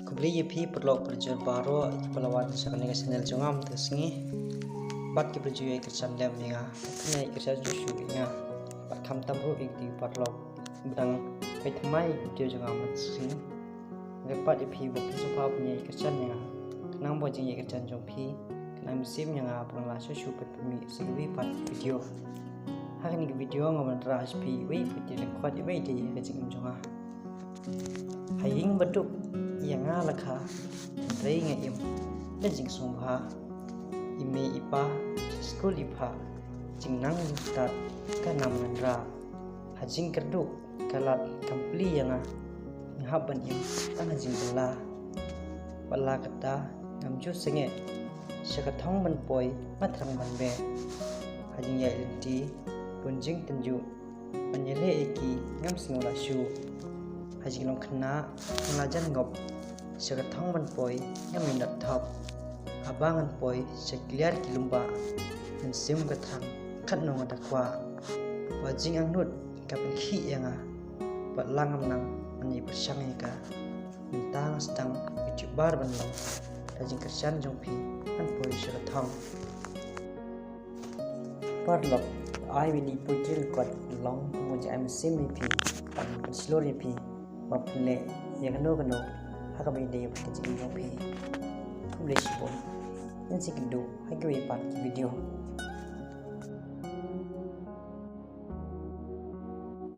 Kubli yepi perlu perjual baru pelawan sekarang channel jongam tersengi bat ki perjual kerjaan lem ni punya kerjaan jusu ni bat kam tamru ikti perlu bedang petamai video jongam tersengi lepat yepi bat supa punya kerjaan ni kenang bojing kerjaan jongpi kenang musim yang pernah susu petumi sebagai part video hari ni video ngomong ras pi wei putih lekot wei di kerjaan jongah haying beduk yang alakha rei nge im lejing sungha ime ipa school ipa jingnang tat kanam nandra hajing kerdu kalat kampli yang ngaban im tang hajing bala kata namju senge syakathong manpoi matrang manbe hajing ya inti bunjing tenju penyele eki ngam singula shu hajing long kena ngelajan ngop syakathong manpoi ngam minat top abangan poi sekliar kilumba dan sim gathang kat nong adakwa wajing angnut kapan hi yang bat langam nang ani persang eka mentang sedang bar banlang hajing kerjaan jongpi an poi syakathong parlok ai wili pujil kot long moja am sim pi pan slor pi mapule yang kano hakabai de kerjaan jongpi publish pun yang sekidu hagi part video